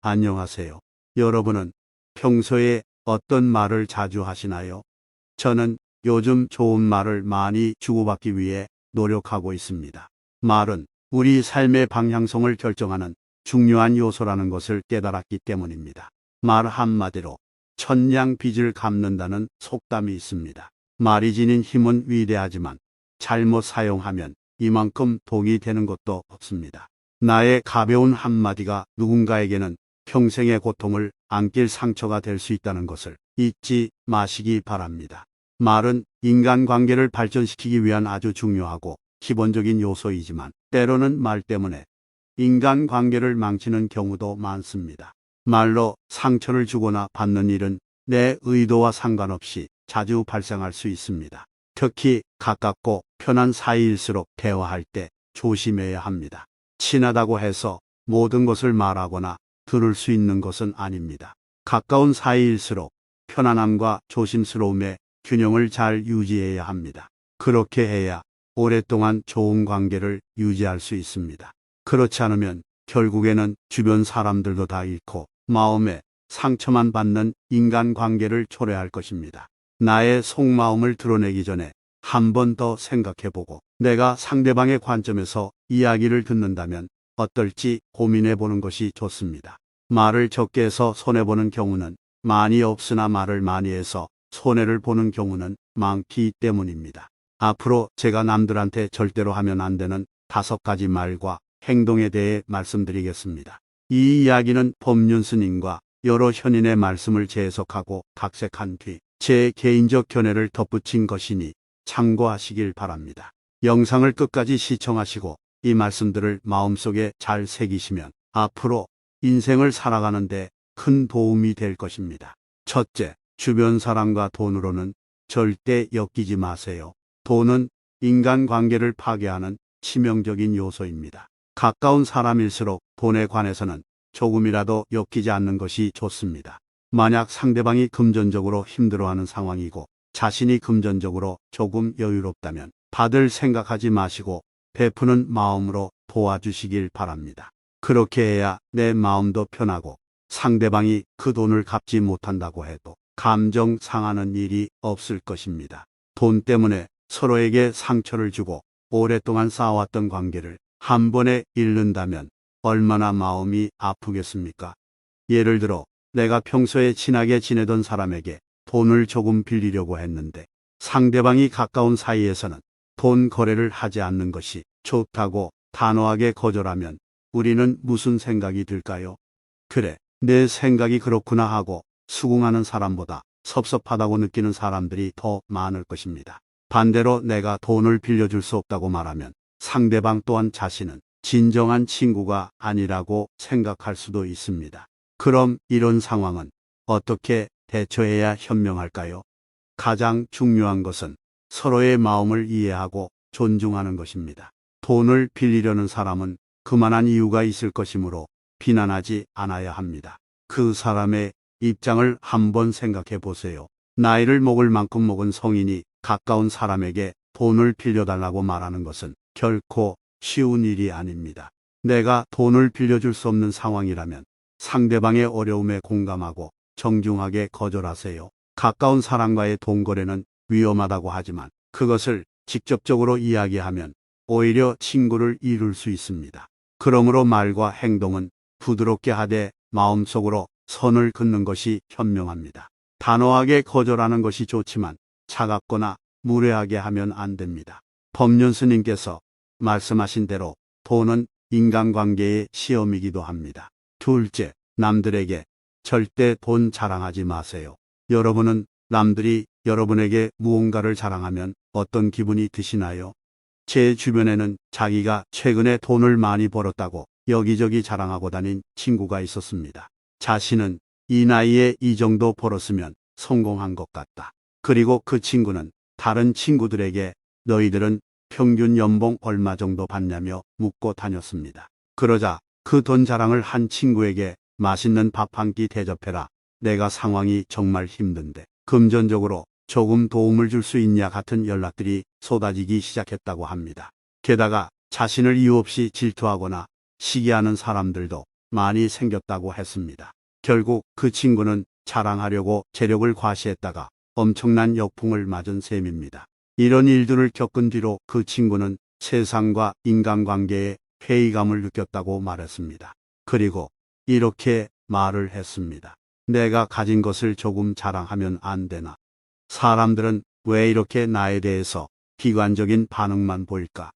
안녕하세요. 여러분은 평소에 어떤 말을 자주 하시나요? 저는 요즘 좋은 말을 많이 주고받기 위해 노력하고 있습니다. 말은 우리 삶의 방향성을 결정하는 중요한 요소라는 것을 깨달았기 때문입니다. 말 한마디로 천냥 빚을 갚는다는 속담이 있습니다. 말이 지닌 힘은 위대하지만 잘못 사용하면 이만큼 독이 되는 것도 없습니다. 나의 가벼운 한마디가 누군가에게는 평생의 고통을 안길 상처가 될 수 있다는 것을 잊지 마시기 바랍니다. 말은 인간관계를 발전시키기 위한 아주 중요하고 기본적인 요소이지만 때로는 말 때문에 인간관계를 망치는 경우도 많습니다. 말로 상처를 주거나 받는 일은 내 의도와 상관없이 자주 발생할 수 있습니다. 특히 가깝고 편한 사이일수록 대화할 때 조심해야 합니다. 친하다고 해서 모든 것을 말하거나 들을 수 있는 것은 아닙니다. 가까운 사이일수록 편안함과 조심스러움의 균형을 잘 유지해야 합니다. 그렇게 해야 오랫동안 좋은 관계를 유지할 수 있습니다. 그렇지 않으면 결국에는 주변 사람들도 다 잃고 마음에 상처만 받는 인간관계를 초래할 것입니다. 나의 속마음을 드러내기 전에 한 번 더 생각해보고 내가 상대방의 관점에서 이야기를 듣는다면 어떨지 고민해보는 것이 좋습니다. 말을 적게 해서 손해보는 경우는 많이 없으나 말을 많이 해서 손해를 보는 경우는 많기 때문입니다. 앞으로 제가 남들한테 절대로 하면 안 되는 5가지 말과 행동에 대해 말씀드리겠습니다. 이 이야기는 법륜 스님과 여러 현인의 말씀을 재해석하고 각색한 뒤 제 개인적 견해를 덧붙인 것이니 참고하시길 바랍니다. 영상을 끝까지 시청하시고 이 말씀들을 마음속에 잘 새기시면 앞으로 인생을 살아가는데 큰 도움이 될 것입니다. 첫째, 주변 사람과 돈으로는 절대 엮이지 마세요. 돈은 인간관계를 파괴하는 치명적인 요소입니다. 가까운 사람일수록 돈에 관해서는 조금이라도 엮이지 않는 것이 좋습니다. 만약 상대방이 금전적으로 힘들어하는 상황이고 자신이 금전적으로 조금 여유롭다면 받을 생각하지 마시고 베푸는 마음으로 도와주시길 바랍니다. 그렇게 해야 내 마음도 편하고 상대방이 그 돈을 갚지 못한다고 해도 감정 상하는 일이 없을 것입니다. 돈 때문에 서로에게 상처를 주고 오랫동안 쌓아왔던 관계를 한 번에 잃는다면 얼마나 마음이 아프겠습니까? 예를 들어 내가 평소에 친하게 지내던 사람에게 돈을 조금 빌리려고 했는데 상대방이 가까운 사이에서는 돈 거래를 하지 않는 것이 좋다고 단호하게 거절하면 우리는 무슨 생각이 들까요? 그래, 내 생각이 그렇구나 하고 수긍하는 사람보다 섭섭하다고 느끼는 사람들이 더 많을 것입니다. 반대로 내가 돈을 빌려줄 수 없다고 말하면 상대방 또한 자신은 진정한 친구가 아니라고 생각할 수도 있습니다. 그럼 이런 상황은 어떻게 대처해야 현명할까요? 가장 중요한 것은 서로의 마음을 이해하고 존중하는 것입니다. 돈을 빌리려는 사람은 그만한 이유가 있을 것이므로 비난하지 않아야 합니다. 그 사람의 입장을 한번 생각해 보세요. 나이를 먹을 만큼 먹은 성인이 가까운 사람에게 돈을 빌려달라고 말하는 것은 결코 쉬운 일이 아닙니다. 내가 돈을 빌려줄 수 없는 상황이라면 상대방의 어려움에 공감하고 정중하게 거절하세요. 가까운 사람과의 돈 거래는 위험하다고 하지만 그것을 직접적으로 이야기하면 오히려 친구를 이룰 수 있습니다. 그러므로 말과 행동은 부드럽게 하되 마음속으로 선을 긋는 것이 현명합니다. 단호하게 거절하는 것이 좋지만 차갑거나 무례하게 하면 안 됩니다. 법륜 스님께서 말씀하신 대로 돈은 인간관계의 시험이기도 합니다. 둘째, 남들에게 절대 돈 자랑하지 마세요. 여러분은 남들이 여러분에게 무언가를 자랑하면 어떤 기분이 드시나요? 제 주변에는 자기가 최근에 돈을 많이 벌었다고 여기저기 자랑하고 다닌 친구가 있었습니다. 자신은 이 나이에 이 정도 벌었으면 성공한 것 같다. 그리고 그 친구는 다른 친구들에게 너희들은 평균 연봉 얼마 정도 받냐며 묻고 다녔습니다. 그러자 그 돈 자랑을 한 친구에게 맛있는 밥 한 끼 대접해라. 내가 상황이 정말 힘든데 금전적으로 조금 도움을 줄 수 있냐 같은 연락들이 쏟아지기 시작했다고 합니다. 게다가 자신을 이유 없이 질투하거나 시기하는 사람들도 많이 생겼다고 했습니다. 결국 그 친구는 자랑하려고 재력을 과시했다가 엄청난 역풍을 맞은 셈입니다. 이런 일들을 겪은 뒤로 그 친구는 세상과 인간관계에 회의감을 느꼈다고 말했습니다. 그리고 이렇게 말을 했습니다. 내가 가진 것을 조금 자랑하면 안 되나? 사람들은 왜 이렇게 나에 대해서 비관적인 반응만 보일까?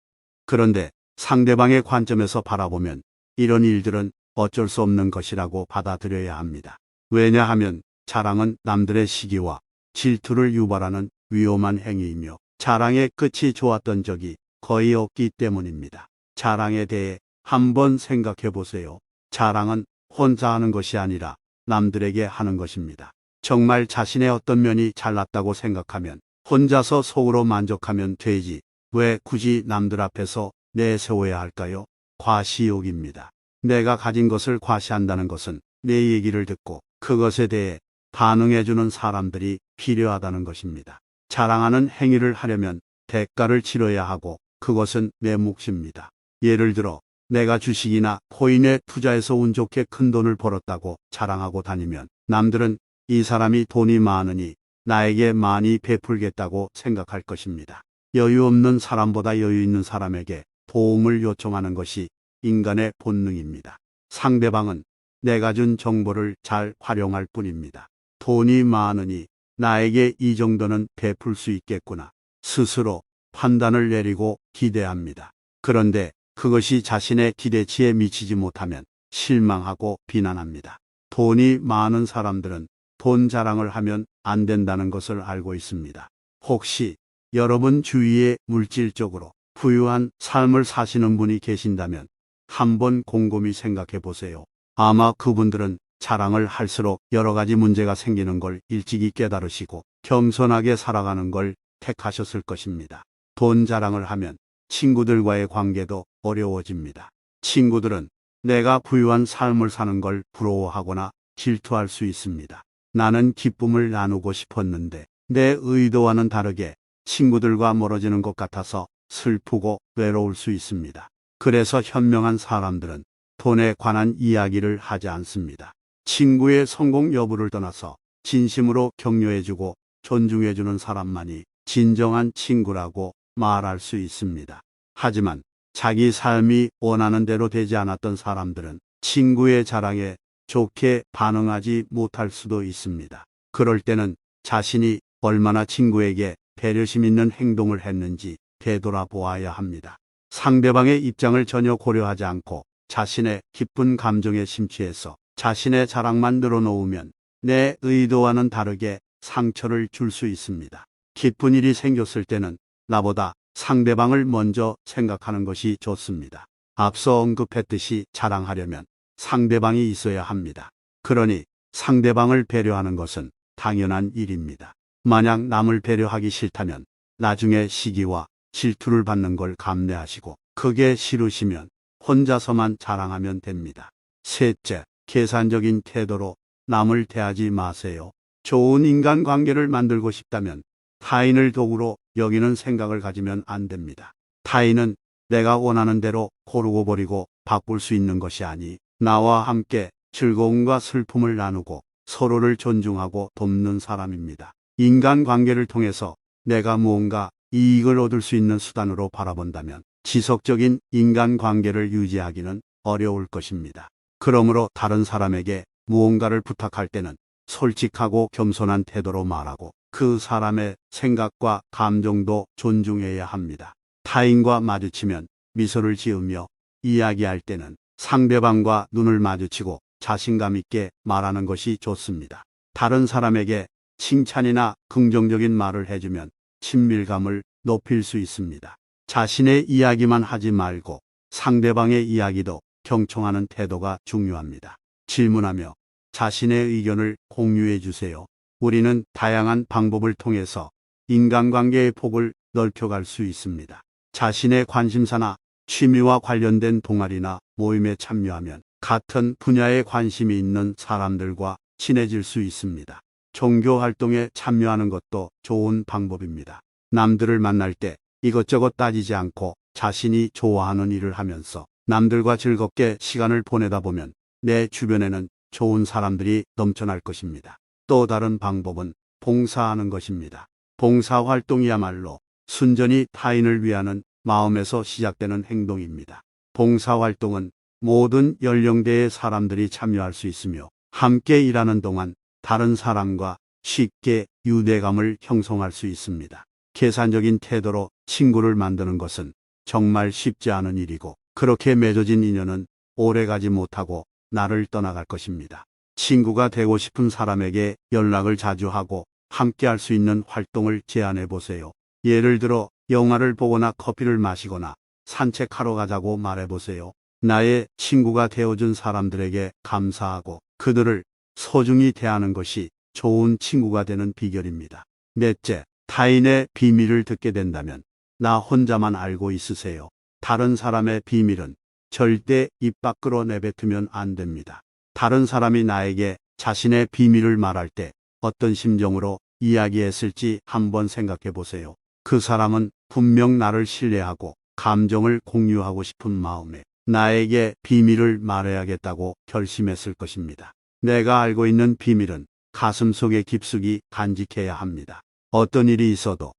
그런데 상대방의 관점에서 바라보면 이런 일들은 어쩔 수 없는 것이라고 받아들여야 합니다. 왜냐하면 자랑은 남들의 시기와 질투를 유발하는 위험한 행위이며 자랑의 끝이 좋았던 적이 거의 없기 때문입니다. 자랑에 대해 한번 생각해 보세요. 자랑은 혼자 하는 것이 아니라 남들에게 하는 것입니다. 정말 자신의 어떤 면이 잘났다고 생각하면 혼자서 속으로 만족하면 되지 왜 굳이 남들 앞에서 내세워야 할까요? 과시욕입니다. 내가 가진 것을 과시한다는 것은 내 얘기를 듣고 그것에 대해 반응해주는 사람들이 필요하다는 것입니다. 자랑하는 행위를 하려면 대가를 치러야 하고 그것은 내 몫입니다. 예를 들어 내가 주식이나 코인에 투자해서 운 좋게 큰 돈을 벌었다고 자랑하고 다니면 남들은 이 사람이 돈이 많으니 나에게 많이 베풀겠다고 생각할 것입니다. 여유 없는 사람보다 여유 있는 사람에게 도움을 요청하는 것이 인간의 본능입니다. 상대방은 내가 준 정보를 잘 활용할 뿐입니다. 돈이 많으니 나에게 이 정도는 베풀 수 있겠구나. 스스로 판단을 내리고 기대합니다. 그런데 그것이 자신의 기대치에 미치지 못하면 실망하고 비난합니다. 돈이 많은 사람들은 돈 자랑을 하면 안 된다는 것을 알고 있습니다. 혹시 여러분 주위에 물질적으로 부유한 삶을 사시는 분이 계신다면 한번 곰곰이 생각해 보세요. 아마 그분들은 자랑을 할수록 여러 가지 문제가 생기는 걸 일찍이 깨달으시고 겸손하게 살아가는 걸 택하셨을 것입니다. 돈 자랑을 하면 친구들과의 관계도 어려워집니다. 친구들은 내가 부유한 삶을 사는 걸 부러워하거나 질투할 수 있습니다. 나는 기쁨을 나누고 싶었는데 내 의도와는 다르게 친구들과 멀어지는 것 같아서 슬프고 외로울 수 있습니다. 그래서 현명한 사람들은 돈에 관한 이야기를 하지 않습니다. 친구의 성공 여부를 떠나서 진심으로 격려해주고 존중해주는 사람만이 진정한 친구라고 말할 수 있습니다. 하지만 자기 삶이 원하는 대로 되지 않았던 사람들은 친구의 자랑에 좋게 반응하지 못할 수도 있습니다. 그럴 때는 자신이 얼마나 친구에게 배려심 있는 행동을 했는지 되돌아보아야 합니다. 상대방의 입장을 전혀 고려하지 않고 자신의 기쁜 감정에 심취해서 자신의 자랑만 늘어놓으면 내 의도와는 다르게 상처를 줄 수 있습니다. 기쁜 일이 생겼을 때는 나보다 상대방을 먼저 생각하는 것이 좋습니다. 앞서 언급했듯이 자랑하려면 상대방이 있어야 합니다. 그러니 상대방을 배려하는 것은 당연한 일입니다. 만약 남을 배려하기 싫다면 나중에 시기와 질투를 받는 걸 감내하시고 그게 싫으시면 혼자서만 자랑하면 됩니다. 셋째, 계산적인 태도로 남을 대하지 마세요. 좋은 인간관계를 만들고 싶다면 타인을 도구로 여기는 생각을 가지면 안 됩니다. 타인은 내가 원하는 대로 고르고 버리고 바꿀 수 있는 것이 아니 나와 함께 즐거움과 슬픔을 나누고 서로를 존중하고 돕는 사람입니다. 인간관계를 통해서 내가 무언가 이익을 얻을 수 있는 수단으로 바라본다면 지속적인 인간관계를 유지하기는 어려울 것입니다. 그러므로 다른 사람에게 무언가를 부탁할 때는 솔직하고 겸손한 태도로 말하고 그 사람의 생각과 감정도 존중해야 합니다. 타인과 마주치면 미소를 지으며 이야기할 때는 상대방과 눈을 마주치고 자신감 있게 말하는 것이 좋습니다. 다른 사람에게 칭찬이나 긍정적인 말을 해주면 친밀감을 높일 수 있습니다. 자신의 이야기만 하지 말고 상대방의 이야기도 경청하는 태도가 중요합니다. 질문하며 자신의 의견을 공유해 주세요. 우리는 다양한 방법을 통해서 인간관계의 폭을 넓혀갈 수 있습니다. 자신의 관심사나 취미와 관련된 동아리나 모임에 참여하면 같은 분야에 관심이 있는 사람들과 친해질 수 있습니다. 종교 활동에 참여하는 것도 좋은 방법입니다. 남들을 만날 때 이것저것 따지지 않고 자신이 좋아하는 일을 하면서 남들과 즐겁게 시간을 보내다 보면 내 주변에는 좋은 사람들이 넘쳐날 것입니다. 또 다른 방법은 봉사하는 것입니다. 봉사활동이야말로 순전히 타인을 위하는 마음에서 시작되는 행동입니다. 봉사활동은 모든 연령대의 사람들이 참여할 수 있으며 함께 일하는 동안 다른 사람과 쉽게 유대감을 형성할 수 있습니다. 계산적인 태도로 친구를 만드는 것은 정말 쉽지 않은 일이고 그렇게 맺어진 인연은 오래가지 못하고 나를 떠나갈 것입니다. 친구가 되고 싶은 사람에게 연락을 자주 하고 함께 할 수 있는 활동을 제안해 보세요. 예를 들어 영화를 보거나 커피를 마시거나 산책하러 가자고 말해 보세요. 나의 친구가 되어준 사람들에게 감사하고 그들을 소중히 대하는 것이 좋은 친구가 되는 비결입니다. 넷째, 타인의 비밀을 듣게 된다면 나 혼자만 알고 있으세요. 다른 사람의 비밀은 절대 입 밖으로 내뱉으면 안 됩니다. 다른 사람이 나에게 자신의 비밀을 말할 때 어떤 심정으로 이야기했을지 한번 생각해 보세요. 그 사람은 분명 나를 신뢰하고 감정을 공유하고 싶은 마음에 나에게 비밀을 말해야겠다고 결심했을 것입니다. 내가 알고 있는 비밀은 가슴속에 깊숙이 간직해야 합니다. 어떤 일이 있어도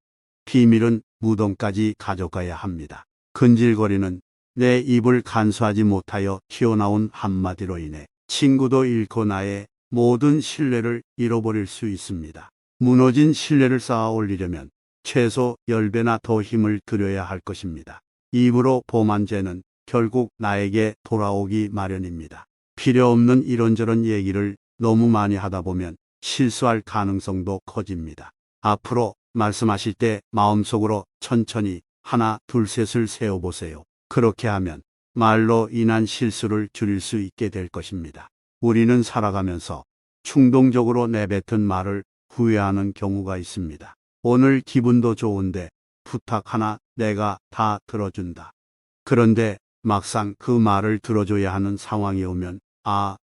비밀은 무덤까지 가져가야 합니다. 근질거리는 내 입을 간수하지 못하여 튀어나온 한마디로 인해 친구도 잃고 나의 모든 신뢰를 잃어버릴 수 있습니다. 무너진 신뢰를 쌓아 올리려면 최소 10배나 더 힘을 들여야 할 것입니다. 입으로 범한 죄는 결국 나에게 돌아오기 마련입니다. 필요 없는 이런저런 얘기를 너무 많이 하다 보면 실수할 가능성도 커집니다. 앞으로 말씀하실 때 마음속으로 천천히 하나, 둘, 셋을 세어보세요. 그렇게 하면 말로 인한 실수를 줄일 수 있게 될 것입니다. 우리는 살아가면서 충동적으로 내뱉은 말을 후회하는 경우가 있습니다. 오늘 기분도 좋은데 부탁 하나 내가 다 들어준다. 그런데 막상 그 말을 들어줘야 하는 상황이 오면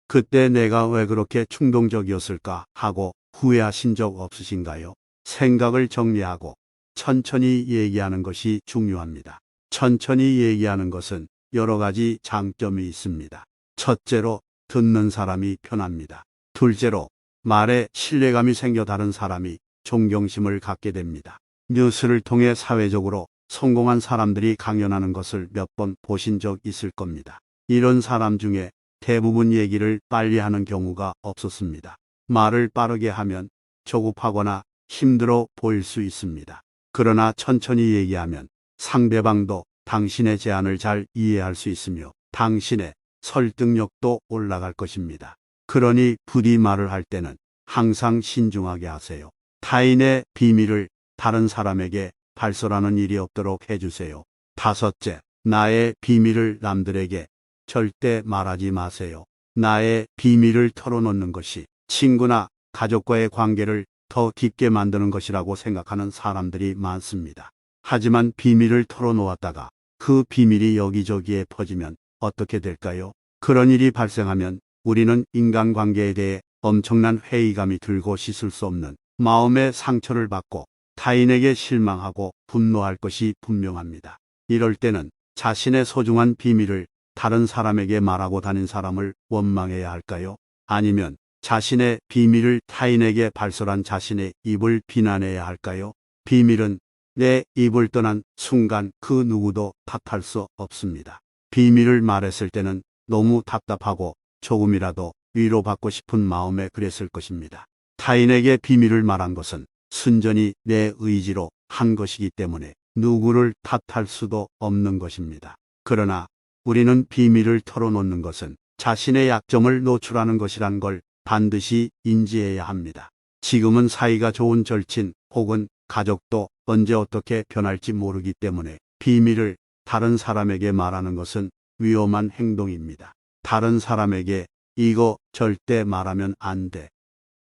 그때 내가 왜 그렇게 충동적이었을까 하고 후회하신 적 없으신가요? 생각을 정리하고 천천히 얘기하는 것이 중요합니다. 천천히 얘기하는 것은 여러 가지 장점이 있습니다. 첫째로 듣는 사람이 편합니다. 둘째로 말에 신뢰감이 생겨 다른 사람이 존경심을 갖게 됩니다. 뉴스를 통해 사회적으로 성공한 사람들이 강연하는 것을 몇 번 보신 적 있을 겁니다. 이런 사람 중에 대부분 얘기를 빨리 하는 경우가 없었습니다. 말을 빠르게 하면 조급하거나 힘들어 보일 수 있습니다. 그러나 천천히 얘기하면 상대방도 당신의 제안을 잘 이해할 수 있으며 당신의 설득력도 올라갈 것입니다. 그러니 부디 말을 할 때는 항상 신중하게 하세요. 타인의 비밀을 다른 사람에게 발설하는 일이 없도록 해주세요. 다섯째, 나의 비밀을 남들에게 절대 말하지 마세요. 나의 비밀을 털어놓는 것이 친구나 가족과의 관계를 더 깊게 만드는 것이라고 생각하는 사람들이 많습니다. 하지만 비밀을 털어놓았다가 그 비밀이 여기저기에 퍼지면 어떻게 될까요? 그런 일이 발생하면 우리는 인간관계에 대해 엄청난 회의감이 들고 씻을 수 없는 마음의 상처를 받고 타인에게 실망하고 분노할 것이 분명합니다. 이럴 때는 자신의 소중한 비밀을 다른 사람에게 말하고 다닌 사람을 원망해야 할까요? 아니면 자신의 비밀을 타인에게 발설한 자신의 입을 비난해야 할까요? 비밀은 내 입을 떠난 순간 그 누구도 탓할 수 없습니다. 비밀을 말했을 때는 너무 답답하고 조금이라도 위로받고 싶은 마음에 그랬을 것입니다. 타인에게 비밀을 말한 것은 순전히 내 의지로 한 것이기 때문에 누구를 탓할 수도 없는 것입니다. 그러나 우리는 비밀을 털어놓는 것은 자신의 약점을 노출하는 것이란 걸 반드시 인지해야 합니다. 지금은 사이가 좋은 절친 혹은 가족도 언제 어떻게 변할지 모르기 때문에 비밀을 다른 사람에게 말하는 것은 위험한 행동입니다. 다른 사람에게 이거 절대 말하면 안 돼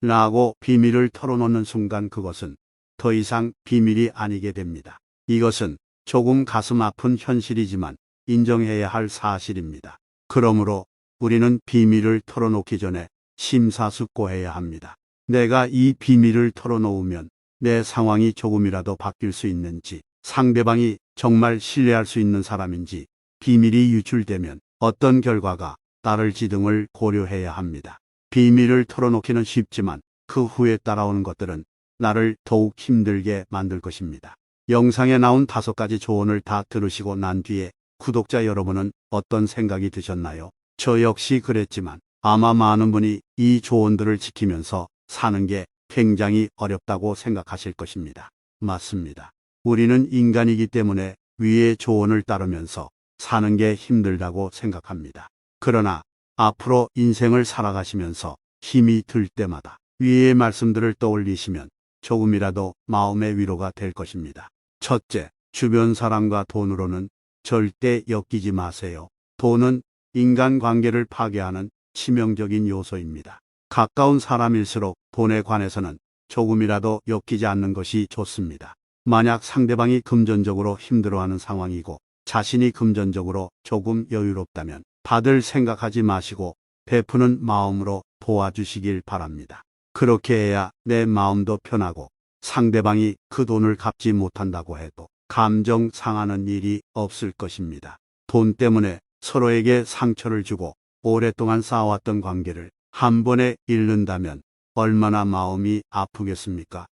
라고 비밀을 털어놓는 순간 그것은 더 이상 비밀이 아니게 됩니다. 이것은 조금 가슴 아픈 현실이지만 인정해야 할 사실입니다. 그러므로 우리는 비밀을 털어놓기 전에 심사숙고해야 합니다. 내가 이 비밀을 털어놓으면 내 상황이 조금이라도 바뀔 수 있는지, 상대방이 정말 신뢰할 수 있는 사람인지, 비밀이 유출되면 어떤 결과가 따를지 등을 고려해야 합니다. 비밀을 털어놓기는 쉽지만 그 후에 따라오는 것들은 나를 더욱 힘들게 만들 것입니다. 영상에 나온 5가지 조언을 다 들으시고 난 뒤에 구독자 여러분은 어떤 생각이 드셨나요? 저 역시 그랬지만 아마 많은 분이 이 조언들을 지키면서 사는 게 굉장히 어렵다고 생각하실 것입니다. 맞습니다. 우리는 인간이기 때문에 위의 조언을 따르면서 사는 게 힘들다고 생각합니다. 그러나 앞으로 인생을 살아가시면서 힘이 들 때마다 위의 말씀들을 떠올리시면 조금이라도 마음의 위로가 될 것입니다. 첫째, 주변 사람과 돈으로는 절대 엮이지 마세요. 돈은 인간관계를 파괴하는 치명적인 요소입니다. 가까운 사람일수록 돈에 관해서는 조금이라도 엮이지 않는 것이 좋습니다. 만약 상대방이 금전적으로 힘들어하는 상황이고 자신이 금전적으로 조금 여유롭다면 받을 생각하지 마시고 베푸는 마음으로 도와주시길 바랍니다. 그렇게 해야 내 마음도 편하고 상대방이 그 돈을 갚지 못한다고 해도 감정 상하는 일이 없을 것입니다. 돈 때문에 서로에게 상처를 주고 오랫동안 쌓아왔던 관계를 한 번에 잃는다면 얼마나 마음이 아프겠습니까?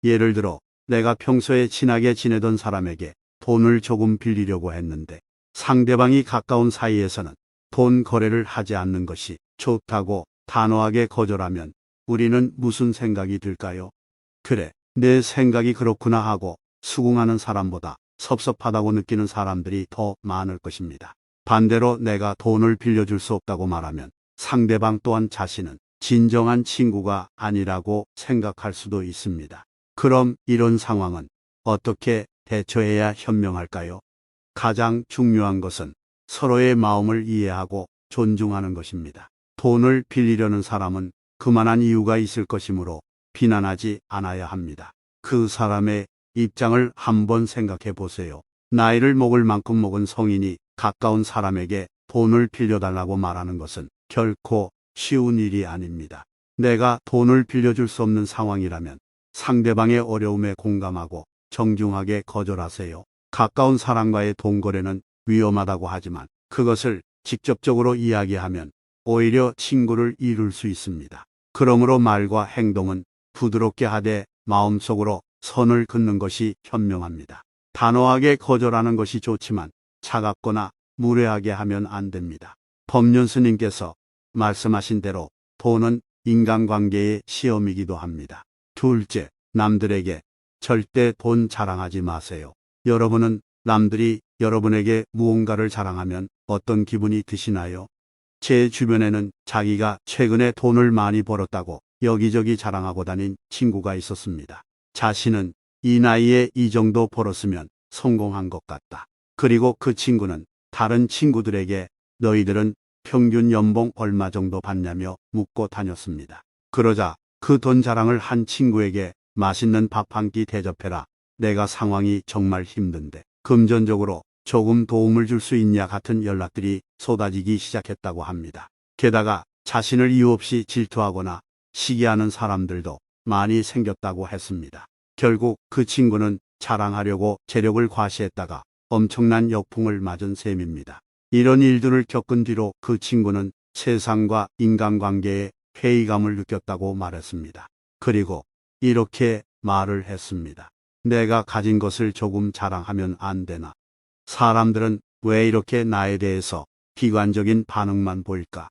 예를 들어 내가 평소에 친하게 지내던 사람에게 돈을 조금 빌리려고 했는데 상대방이 가까운 사이에서는 돈 거래를 하지 않는 것이 좋다고 단호하게 거절하면 우리는 무슨 생각이 들까요? 그래, 내 생각이 그렇구나 하고 수긍하는 사람보다 섭섭하다고 느끼는 사람들이 더 많을 것입니다. 반대로 내가 돈을 빌려줄 수 없다고 말하면 상대방 또한 자신은 진정한 친구가 아니라고 생각할 수도 있습니다. 그럼 이런 상황은 어떻게 대처해야 현명할까요? 가장 중요한 것은 서로의 마음을 이해하고 존중하는 것입니다. 돈을 빌리려는 사람은 그만한 이유가 있을 것이므로 비난하지 않아야 합니다. 그 사람의 입장을 한번 생각해 보세요. 나이를 먹을 만큼 먹은 성인이 가까운 사람에게 돈을 빌려달라고 말하는 것은 결코 쉬운 일이 아닙니다. 내가 돈을 빌려줄 수 없는 상황이라면 상대방의 어려움에 공감하고 정중하게 거절하세요. 가까운 사람과의 돈 거래는 위험하다고 하지만 그것을 직접적으로 이야기하면 오히려 친구를 이룰 수 있습니다. 그러므로 말과 행동은 부드럽게 하되 마음속으로 선을 긋는 것이 현명합니다. 단호하게 거절하는 것이 좋지만 차갑거나 무례하게 하면 안 됩니다. 법륜 스님께서 말씀하신 대로 돈은 인간관계의 시험이기도 합니다. 둘째, 남들에게 절대 돈 자랑하지 마세요. 여러분은 남들이 여러분에게 무언가를 자랑하면 어떤 기분이 드시나요? 제 주변에는 자기가 최근에 돈을 많이 벌었다고 여기저기 자랑하고 다닌 친구가 있었습니다. 자신은 이 나이에 이 정도 벌었으면 성공한 것 같다. 그리고 그 친구는 다른 친구들에게 너희들은 평균 연봉 얼마 정도 받냐며 묻고 다녔습니다. 그러자 그 돈 자랑을 한 친구에게 맛있는 밥 한 끼 대접해라. 내가 상황이 정말 힘든데 금전적으로 조금 도움을 줄 수 있냐 같은 연락들이 쏟아지기 시작했다고 합니다. 게다가 자신을 이유 없이 질투하거나 시기하는 사람들도 많이 생겼다고 했습니다. 결국 그 친구는 자랑하려고 재력을 과시했다가 엄청난 역풍을 맞은 셈입니다. 이런 일들을 겪은 뒤로 그 친구는 세상과 인간관계에 회의감을 느꼈다고 말했습니다. 그리고 이렇게 말을 했습니다. 내가 가진 것을 조금 자랑하면 안 되나? 사람들은 왜 이렇게 나에 대해서 비관적인 반응만 보일까?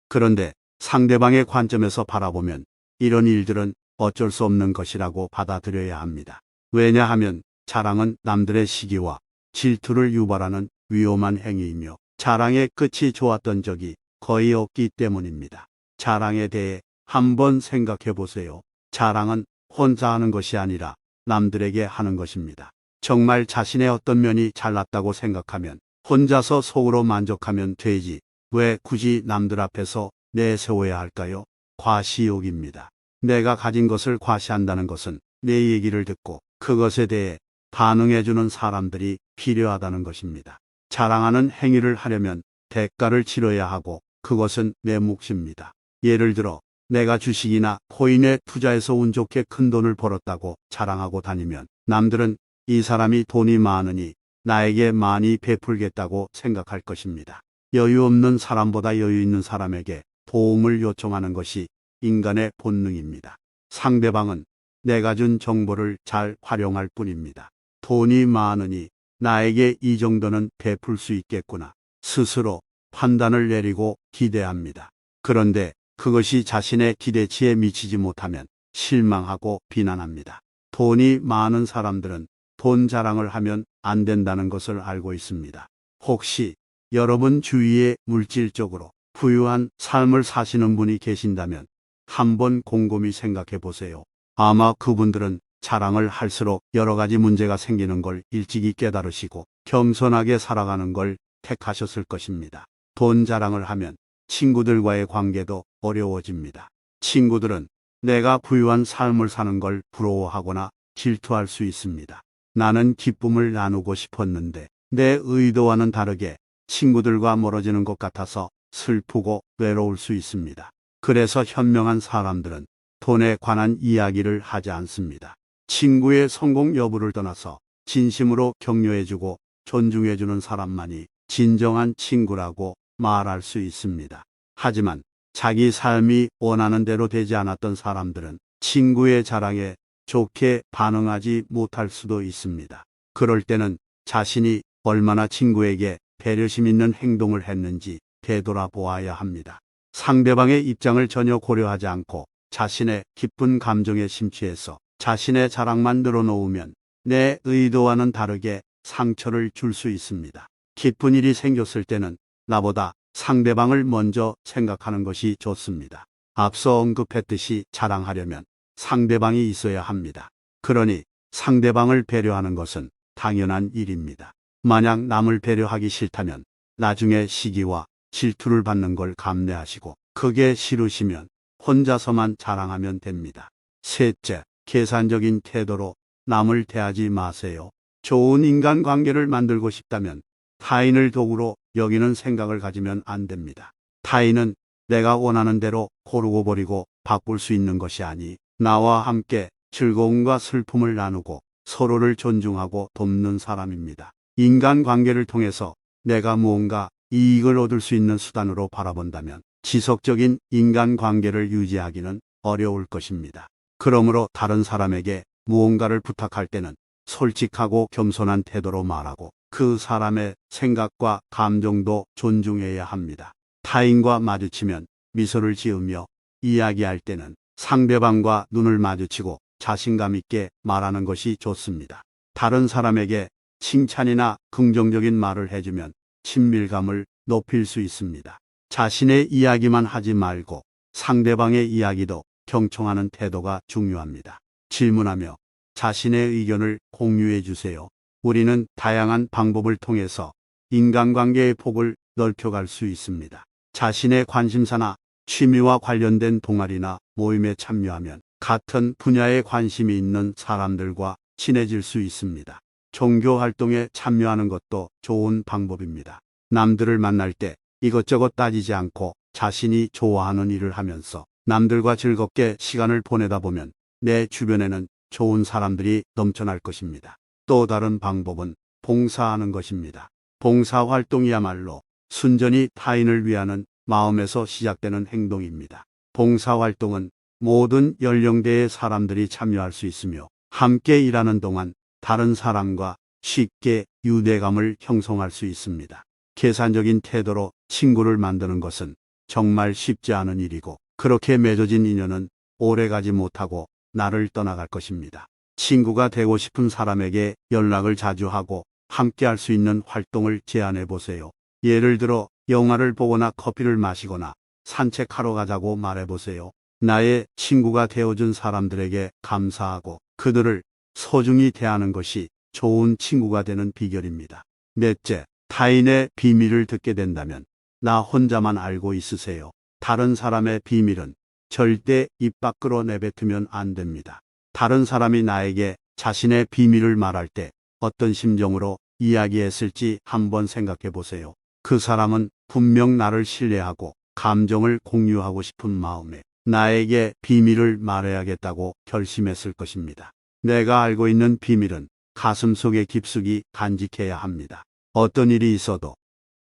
그런데 상대방의 관점에서 바라보면 이런 일들은 어쩔 수 없는 것이라고 받아들여야 합니다. 왜냐하면 자랑은 남들의 시기와 질투를 유발하는 위험한 행위이며 자랑의 끝이 좋았던 적이 거의 없기 때문입니다. 자랑에 대해 한번 생각해 보세요. 자랑은 혼자 하는 것이 아니라 남들에게 하는 것입니다. 정말 자신의 어떤 면이 잘났다고 생각하면 혼자서 속으로 만족하면 되지 왜 굳이 남들 앞에서 내세워야 할까요? 과시욕입니다. 내가 가진 것을 과시한다는 것은 내 얘기를 듣고 그것에 대해 반응해주는 사람들이 필요하다는 것입니다. 자랑하는 행위를 하려면 대가를 치러야 하고 그것은 내 몫입니다. 예를 들어 내가 주식이나 코인에 투자해서 운 좋게 큰 돈을 벌었다고 자랑하고 다니면 남들은 이 사람이 돈이 많으니 나에게 많이 베풀겠다고 생각할 것입니다. 여유 없는 사람보다 여유 있는 사람에게 도움을 요청하는 것이 인간의 본능입니다. 상대방은 내가 준 정보를 잘 활용할 뿐입니다. 돈이 많으니 나에게 이 정도는 베풀 수 있겠구나. 스스로 판단을 내리고 기대합니다. 그런데 그것이 자신의 기대치에 미치지 못하면 실망하고 비난합니다. 돈이 많은 사람들은 돈 자랑을 하면 안 된다는 것을 알고 있습니다. 혹시 여러분 주위에 물질적으로 부유한 삶을 사시는 분이 계신다면 한번 곰곰이 생각해 보세요. 아마 그분들은 자랑을 할수록 여러 가지 문제가 생기는 걸 일찍이 깨달으시고 겸손하게 살아가는 걸 택하셨을 것입니다. 돈 자랑을 하면 친구들과의 관계도 어려워집니다. 친구들은 내가 부유한 삶을 사는 걸 부러워하거나 질투할 수 있습니다. 나는 기쁨을 나누고 싶었는데 내 의도와는 다르게 친구들과 멀어지는 것 같아서 슬프고 외로울 수 있습니다. 그래서 현명한 사람들은 돈에 관한 이야기를 하지 않습니다. 친구의 성공 여부를 떠나서 진심으로 격려해주고 존중해주는 사람만이 진정한 친구라고 말할 수 있습니다. 하지만 자기 삶이 원하는 대로 되지 않았던 사람들은 친구의 자랑에 좋게 반응하지 못할 수도 있습니다. 그럴 때는 자신이 얼마나 친구에게 배려심 있는 행동을 했는지 되돌아보아야 합니다. 상대방의 입장을 전혀 고려하지 않고 자신의 기쁜 감정에 심취해서 자신의 자랑만 늘어놓으면 내 의도와는 다르게 상처를 줄 수 있습니다. 기쁜 일이 생겼을 때는 나보다 상대방을 먼저 생각하는 것이 좋습니다. 앞서 언급했듯이 자랑하려면 상대방이 있어야 합니다. 그러니 상대방을 배려하는 것은 당연한 일입니다. 만약 남을 배려하기 싫다면 나중에 시기와 질투를 받는 걸 감내하시고 그게 싫으시면 혼자서만 자랑하면 됩니다. 셋째, 계산적인 태도로 남을 대하지 마세요. 좋은 인간관계를 만들고 싶다면 타인을 도구로 여기는 생각을 가지면 안 됩니다. 타인은 내가 원하는 대로 고르고 버리고 바꿀 수 있는 것이 아니 나와 함께 즐거움과 슬픔을 나누고 서로를 존중하고 돕는 사람입니다. 인간관계를 통해서 내가 무언가 이익을 얻을 수 있는 수단으로 바라본다면 지속적인 인간관계를 유지하기는 어려울 것입니다. 그러므로 다른 사람에게 무언가를 부탁할 때는 솔직하고 겸손한 태도로 말하고 그 사람의 생각과 감정도 존중해야 합니다. 타인과 마주치면 미소를 지으며 이야기할 때는 상대방과 눈을 마주치고 자신감 있게 말하는 것이 좋습니다. 다른 사람에게 칭찬이나 긍정적인 말을 해주면 친밀감을 높일 수 있습니다. 자신의 이야기만 하지 말고 상대방의 이야기도 경청하는 태도가 중요합니다. 질문하며 자신의 의견을 공유해 주세요. 우리는 다양한 방법을 통해서 인간관계의 폭을 넓혀갈 수 있습니다. 자신의 관심사나 취미와 관련된 동아리나 모임에 참여하면 같은 분야에 관심이 있는 사람들과 친해질 수 있습니다. 종교 활동에 참여하는 것도 좋은 방법입니다. 남들을 만날 때 이것저것 따지지 않고 자신이 좋아하는 일을 하면서 남들과 즐겁게 시간을 보내다 보면 내 주변에는 좋은 사람들이 넘쳐날 것입니다. 또 다른 방법은 봉사하는 것입니다. 봉사활동이야말로 순전히 타인을 위하는 마음에서 시작되는 행동입니다. 봉사활동은 모든 연령대의 사람들이 참여할 수 있으며 함께 일하는 동안 다른 사람과 쉽게 유대감을 형성할 수 있습니다. 계산적인 태도로 친구를 만드는 것은 정말 쉽지 않은 일이고 그렇게 맺어진 인연은 오래가지 못하고 나를 떠나갈 것입니다. 친구가 되고 싶은 사람에게 연락을 자주 하고 함께 할 수 있는 활동을 제안해 보세요. 예를 들어 영화를 보거나 커피를 마시거나 산책하러 가자고 말해 보세요. 나의 친구가 되어준 사람들에게 감사하고 그들을 소중히 대하는 것이 좋은 친구가 되는 비결입니다. 넷째, 타인의 비밀을 듣게 된다면 나 혼자만 알고 있으세요. 다른 사람의 비밀은 절대 입 밖으로 내뱉으면 안 됩니다. 다른 사람이 나에게 자신의 비밀을 말할 때 어떤 심정으로 이야기했을지 한번 생각해 보세요. 그 사람은 분명 나를 신뢰하고 감정을 공유하고 싶은 마음에 나에게 비밀을 말해야겠다고 결심했을 것입니다. 내가 알고 있는 비밀은 가슴속에 깊숙이 간직해야 합니다. 어떤 일이 있어도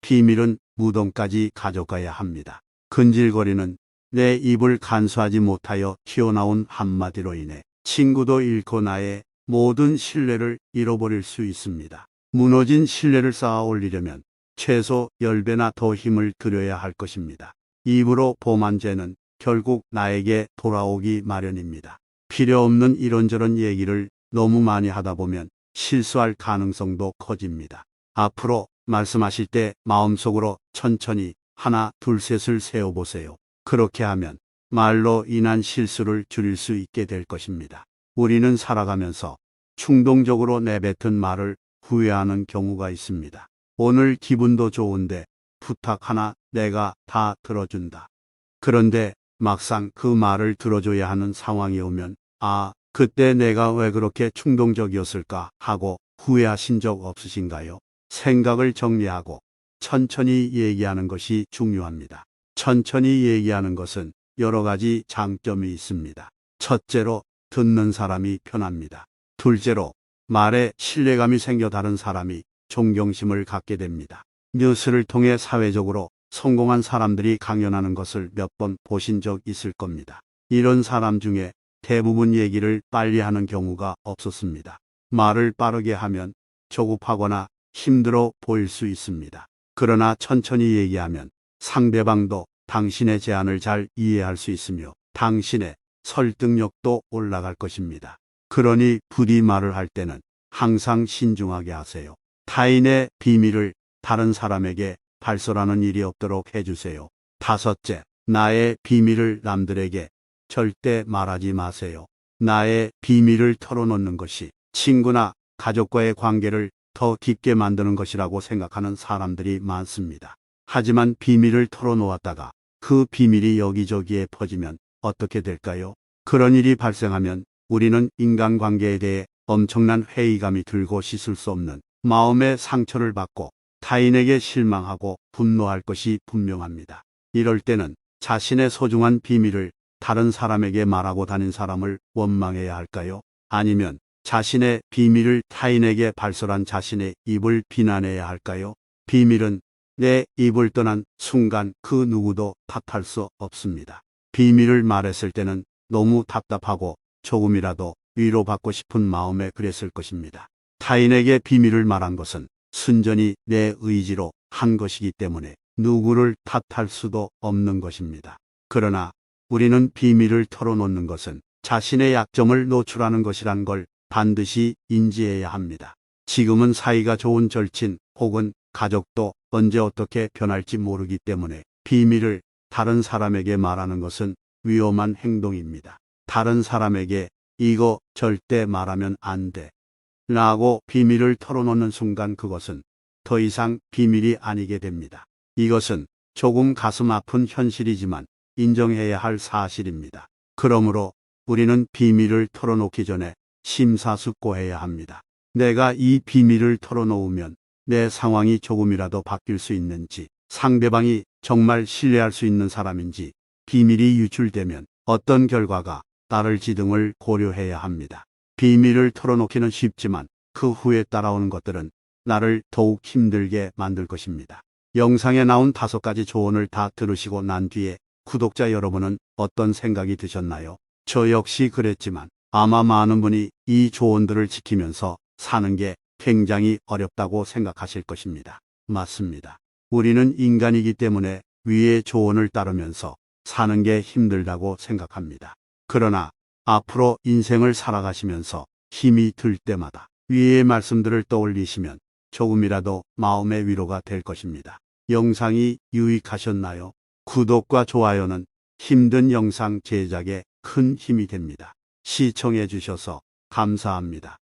비밀은 무덤까지 가져가야 합니다. 근질거리는 내 입을 간수하지 못하여 튀어나온 한마디로 인해 친구도 잃고 나의 모든 신뢰를 잃어버릴 수 있습니다. 무너진 신뢰를 쌓아 올리려면 최소 10배나 더 힘을 들여야 할 것입니다. 입으로 범한 죄는 결국 나에게 돌아오기 마련입니다. 필요 없는 이런저런 얘기를 너무 많이 하다 보면 실수할 가능성도 커집니다. 앞으로 말씀하실 때 마음속으로 천천히 하나, 둘, 셋을 세어보세요. 그렇게 하면 말로 인한 실수를 줄일 수 있게 될 것입니다. 우리는 살아가면서 충동적으로 내뱉은 말을 후회하는 경우가 있습니다. 오늘 기분도 좋은데 부탁 하나 내가 다 들어준다. 그런데 막상 그 말을 들어줘야 하는 상황이 오면 그때 내가 왜 그렇게 충동적이었을까 하고 후회하신 적 없으신가요? 생각을 정리하고 천천히 얘기하는 것이 중요합니다. 천천히 얘기하는 것은 여러 가지 장점이 있습니다. 첫째로 듣는 사람이 편합니다. 둘째로 말에 신뢰감이 생겨 다른 사람이 존경심을 갖게 됩니다. 뉴스를 통해 사회적으로 성공한 사람들이 강연하는 것을 몇 번 보신 적 있을 겁니다. 이런 사람 중에 대부분 얘기를 빨리 하는 경우가 없었습니다. 말을 빠르게 하면 조급하거나 힘들어 보일 수 있습니다. 그러나 천천히 얘기하면 상대방도 당신의 제안을 잘 이해할 수 있으며 당신의 설득력도 올라갈 것입니다. 그러니 부디 말을 할 때는 항상 신중하게 하세요. 타인의 비밀을 다른 사람에게 발설하는 일이 없도록 해주세요. 다섯째, 나의 비밀을 남들에게 절대 말하지 마세요. 나의 비밀을 털어놓는 것이 친구나 가족과의 관계를 더 깊게 만드는 것이라고 생각하는 사람들이 많습니다. 하지만 비밀을 털어놓았다가 그 비밀이 여기저기에 퍼지면 어떻게 될까요? 그런 일이 발생하면 우리는 인간관계에 대해 엄청난 회의감이 들고 씻을 수 없는 마음의 상처를 받고 타인에게 실망하고 분노할 것이 분명합니다. 이럴 때는 자신의 소중한 비밀을 다른 사람에게 말하고 다닌 사람을 원망해야 할까요? 아니면 자신의 비밀을 타인에게 발설한 자신의 입을 비난해야 할까요? 비밀은 내 입을 떠난 순간 그 누구도 탓할 수 없습니다. 비밀을 말했을 때는 너무 답답하고 조금이라도 위로받고 싶은 마음에 그랬을 것입니다. 타인에게 비밀을 말한 것은 순전히 내 의지로 한 것이기 때문에 누구를 탓할 수도 없는 것입니다. 그러나 우리는 비밀을 털어놓는 것은 자신의 약점을 노출하는 것이란 걸 반드시 인지해야 합니다. 지금은 사이가 좋은 절친 혹은 가족도 언제 어떻게 변할지 모르기 때문에 비밀을 다른 사람에게 말하는 것은 위험한 행동입니다. 다른 사람에게 이거 절대 말하면 안 돼 라고 비밀을 털어놓는 순간 그것은 더 이상 비밀이 아니게 됩니다. 이것은 조금 가슴 아픈 현실이지만 인정해야 할 사실입니다. 그러므로 우리는 비밀을 털어놓기 전에 심사숙고해야 합니다. 내가 이 비밀을 털어놓으면 내 상황이 조금이라도 바뀔 수 있는지, 상대방이 정말 신뢰할 수 있는 사람인지, 비밀이 유출되면 어떤 결과가 따를지 등을 고려해야 합니다. 비밀을 털어놓기는 쉽지만 그 후에 따라오는 것들은 나를 더욱 힘들게 만들 것입니다. 영상에 나온 5가지 조언을 다 들으시고 난 뒤에 구독자 여러분은 어떤 생각이 드셨나요? 저 역시 그랬지만 아마 많은 분이 이 조언들을 지키면서 사는 게 굉장히 어렵다고 생각하실 것입니다. 맞습니다. 우리는 인간이기 때문에 위의 조언을 따르면서 사는 게 힘들다고 생각합니다. 그러나 앞으로 인생을 살아가시면서 힘이 들 때마다 위의 말씀들을 떠올리시면 조금이라도 마음의 위로가 될 것입니다. 영상이 유익하셨나요? 구독과 좋아요는 힘든 영상 제작에 큰 힘이 됩니다. 시청해 주셔서 감사합니다.